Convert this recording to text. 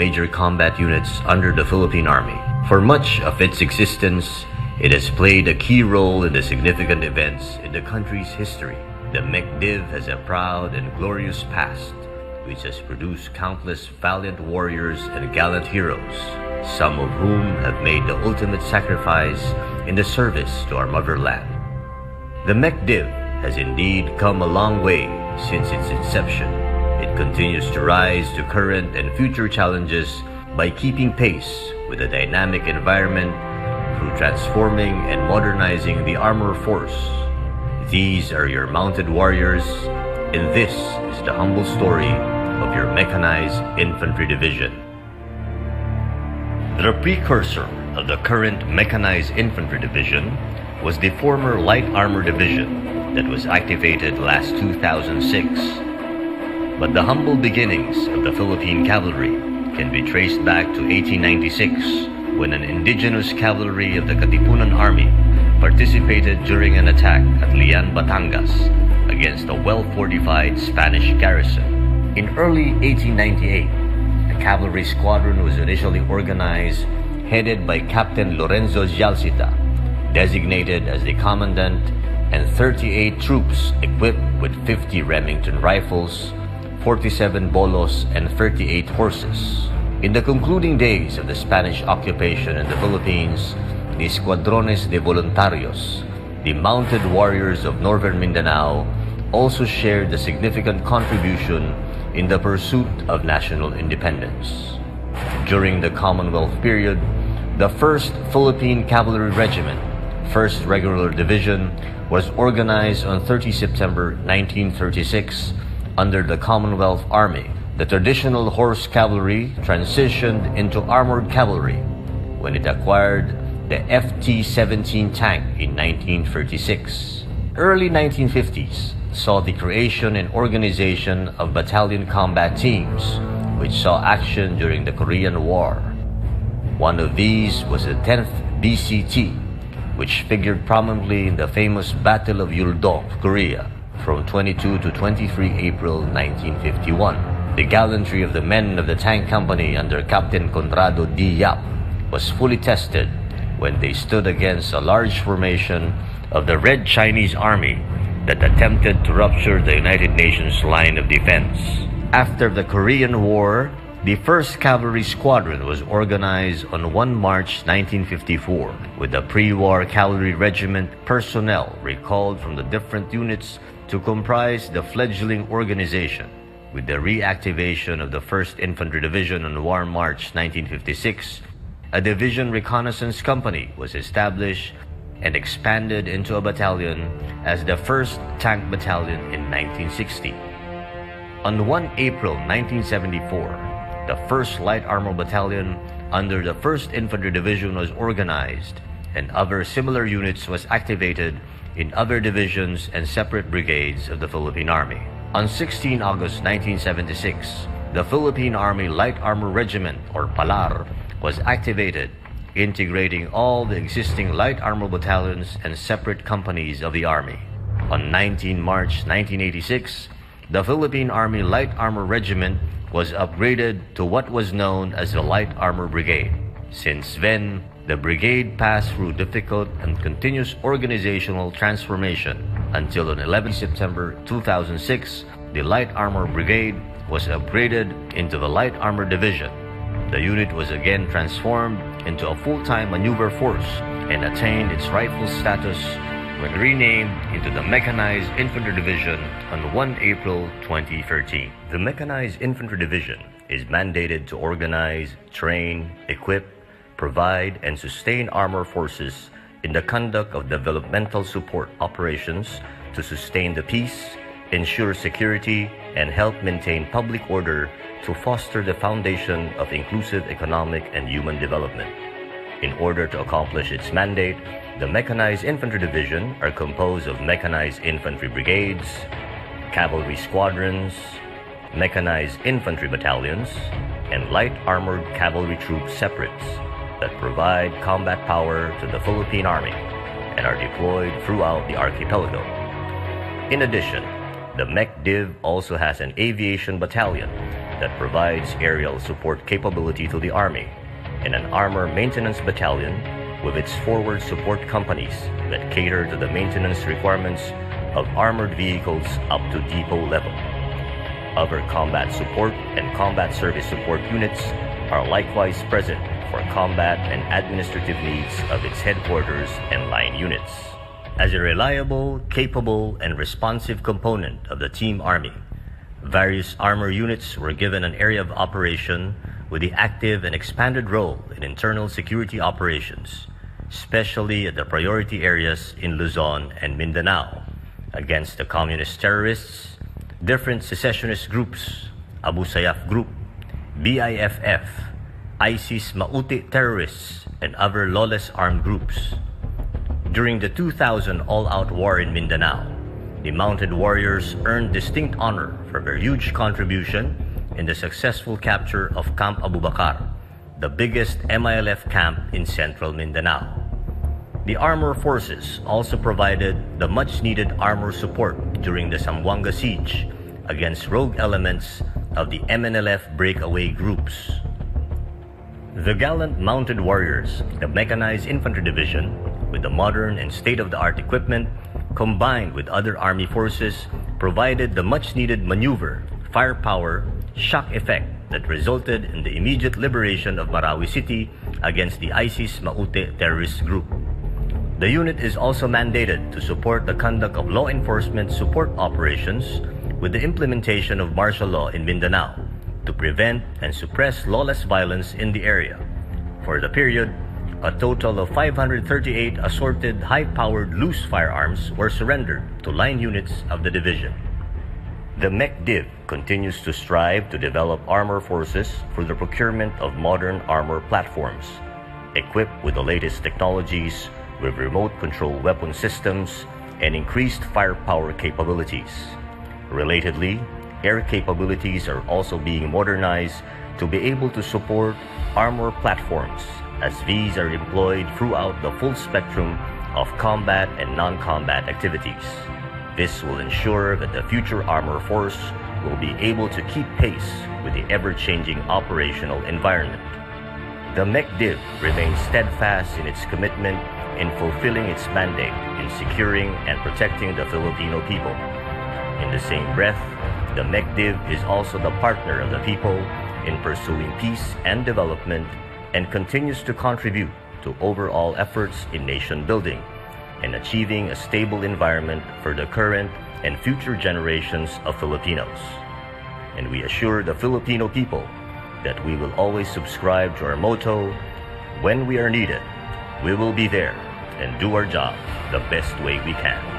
major combat units under the Philippine Army. For much of its existence, it has played a key role in the significant events in the country's history. The MecDiv has a proud and glorious past, which has produced countless valiant warriors and gallant heroes, some of whom have made the ultimate sacrifice in the service to our motherland. The MecDiv has indeed come a long way since its inception. It continues to rise to current and future challenges by keeping pace with the dynamic environment through transforming and modernizing the armor force. These are your mounted warriors, and this is the humble story of your Mechanized Infantry Division. The precursor of the current Mechanized Infantry Division was the former Light Armor Division that was activated last 2006. But the humble beginnings of the Philippine Cavalry can be traced back to 1896, when an indigenous cavalry of the Katipunan Army participated during an attack at Lian, Batangas against a well-fortified Spanish garrison. In early 1898, a cavalry squadron was initially organized, headed by Captain Lorenzo Gialcita, designated as the commandant, and 38 troops equipped with 50 Remington rifles, 47 bolos, and 38 horses. In the concluding days of the Spanish occupation in the Philippines, the Escuadrones de Voluntarios, the mounted warriors of northern Mindanao, also shared a significant contribution in the pursuit of national independence. During the Commonwealth period, the 1st Philippine Cavalry Regiment, 1st Regular Division, was organized on 30 September 1936 under the Commonwealth Army. The traditional horse cavalry transitioned into armored cavalry when it acquired the FT-17 tank in 1936. Early 1950s saw the creation and organization of battalion combat teams, which saw action during the Korean War. One of these was the 10th BCT, which figured prominently in the famous Battle of Yuldong, Korea, from 22 to 23 April 1951. The gallantry of the men of the tank company under Captain Conrado D. Yap was fully tested when they stood against a large formation of the Red Chinese Army that attempted to rupture the United Nations line of defense. After the Korean War, the 1st Cavalry Squadron was organized on 1 March 1954, with the pre-war Cavalry Regiment personnel recalled from the different units to comprise the fledgling organization. With the reactivation of the 1st Infantry Division on 1 March 1956, a Division Reconnaissance Company was established and expanded into a battalion as the 1st Tank Battalion in 1960. On 1 April 1974, the 1st Light Armor Battalion under the 1st Infantry Division was organized, and other similar units was activated in other divisions and separate brigades of the Philippine Army. On 16 August 1976, the Philippine Army Light Armor Regiment, or PALAR, was activated, integrating all the existing light armor battalions and separate companies of the Army. On 19 March 1986, the Philippine Army Light Armor Regiment was upgraded to what was known as the Light Armor Brigade. Since then, the brigade passed through difficult and continuous organizational transformation until on 11 September 2006, the Light Armor Brigade was upgraded into the Light Armor Division. The unit was again transformed into a full-time maneuver force and attained its rightful status when renamed into the Mechanized Infantry Division on 1 April 2013. The Mechanized Infantry Division is mandated to organize, train, equip, provide, and sustain armor forces in the conduct of developmental support operations to sustain the peace, ensure security, and help maintain public order to foster the foundation of inclusive economic and human development. In order to accomplish its mandate, the Mechanized Infantry Division are composed of Mechanized Infantry Brigades, Cavalry Squadrons, Mechanized Infantry Battalions, and Light Armored Cavalry Troop Separates that provide combat power to the Philippine Army and are deployed throughout the archipelago. In addition, the MecDiv also has an aviation battalion that provides aerial support capability to the Army, and an Armor Maintenance Battalion with its forward support companies that cater to the maintenance requirements of armored vehicles up to depot level. Other combat support and combat service support units are likewise present for combat and administrative needs of its headquarters and line units. As a reliable, capable, and responsive component of the Team Army, various armor units were given an area of operation with the active and expanded role in internal security operations, especially at the priority areas in Luzon and Mindanao, against the communist terrorists, different secessionist groups, Abu Sayyaf Group, BIFF, ISIS Mauti terrorists, and other lawless armed groups. During the 2000 all-out war in Mindanao, the mounted warriors earned distinct honor for their huge contribution in the successful capture of Camp Abu Bakar, the biggest MILF camp in central Mindanao. The armor forces also provided the much-needed armor support during the Zamboanga siege against rogue elements of the MNLF breakaway groups. The gallant mounted warriors, the Mechanized Infantry Division, with the modern and state-of-the-art equipment, combined with other Army forces, provided the much-needed maneuver, firepower, shock effect that resulted in the immediate liberation of Marawi City against the ISIS Mauti terrorist group. The unit is also mandated to support the conduct of law enforcement support operations with the implementation of martial law in Mindanao to prevent and suppress lawless violence in the area. For the period, a total of 538 assorted high-powered loose firearms were surrendered to line units of the division. The MechDiv continues to strive to develop armor forces for the procurement of modern armor platforms, equipped with the latest technologies, with remote control weapon systems and increased firepower capabilities. Relatedly, air capabilities are also being modernized to be able to support armor platforms, as these are employed throughout the full spectrum of combat and non-combat activities. This will ensure that the future armor force will be able to keep pace with the ever-changing operational environment. The MechDiv remains steadfast in its commitment in fulfilling its mandate in securing and protecting the Filipino people. In the same breath, the MechDiv is also the partner of the people in pursuing peace and development and continues to contribute to overall efforts in nation building and achieving a stable environment for the current and future generations of Filipinos. And we assure the Filipino people that we will always subscribe to our motto, "When we are needed, we will be there and do our job the best way we can."